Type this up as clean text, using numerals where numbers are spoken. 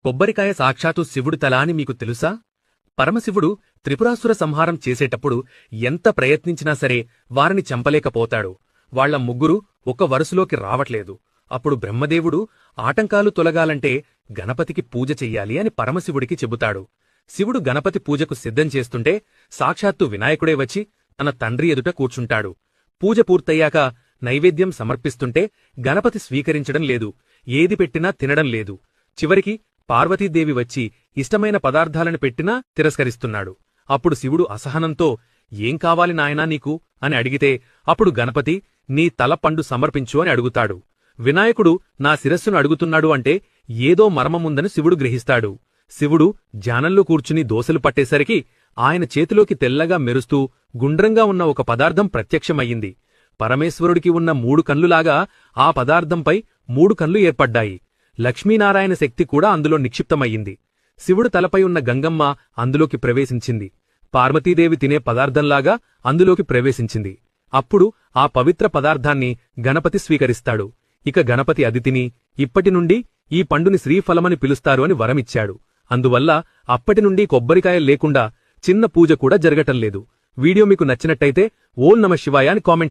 కొబ్బరికాయ సాక్షాత్తు శివుడు తల అని మీకు తెలుసా? పరమశివుడు త్రిపురాసుర సంహారం చేసేటప్పుడు ఎంత ప్రయత్నించినా సరే వారిని చంపలేకపోతాడు. వాళ్ల ముగ్గురు ఒక వరుసలోకి రావట్లేదు. అప్పుడు బ్రహ్మదేవుడు ఆటంకాలు తొలగాలంటే గణపతికి పూజ చెయ్యాలి అని పరమశివుడికి చెబుతాడు. శివుడు గణపతి పూజకు సిద్ధం చేస్తుంటే సాక్షాత్తు వినాయకుడే వచ్చి తన తండ్రి ఎదుట కూర్చుంటాడు. పూజ పూర్తయ్యాక నైవేద్యం సమర్పిస్తుంటే గణపతి స్వీకరించడం లేదు. ఏది పెట్టినా తినడం లేదు. చివరికి పార్వతీదేవి వచ్చి ఇష్టమైన పదార్థాలను పెట్టినా తిరస్కరిస్తున్నాడు. అప్పుడు శివుడు అసహనంతో ఏం కావాలి నాయనా నీకు అని అడిగితే అప్పుడు గణపతి నీ తల పండు సమర్పించు అని అడుగుతాడు. వినాయకుడు నా శిరస్సును అడుగుతున్నాడు అంటే ఏదో మర్మముందని శివుడు గ్రహిస్తాడు. శివుడు ధ్యానంలో కూర్చుని దోసలు పట్టేసరికి ఆయన చేతిలోకి తెల్లగా మెరుస్తూ గుండ్రంగా ఉన్న ఒక పదార్థం ప్రత్యక్షమయ్యింది. పరమేశ్వరుడికి ఉన్న 3 కన్లులాగా ఆ పదార్థంపై 3 కన్లు ఏర్పడ్డాయి. లక్ష్మీనారాయణ శక్తి కూడా అందులో నిక్షిప్తమయ్యింది. శివుడు తలపై ఉన్న గంగమ్మ అందులోకి ప్రవేశించింది. పార్వతీదేవి తినే పదార్థంలాగా అందులోకి ప్రవేశించింది. అప్పుడు ఆ పవిత్ర పదార్థాన్ని గణపతి స్వీకరిస్తాడు. ఇక గణపతి అది తిని ఇప్పటినుండి ఈ పండుని శ్రీఫలమని పిలుస్తారు అని వరమిచ్చాడు. అందువల్ల అప్పటినుండి కొబ్బరికాయ లేకుండా చిన్న పూజ కూడా జరగటంలేదు. వీడియో మీకు నచ్చినట్టయితే ఓం నమః శివాయ అని కామెంట్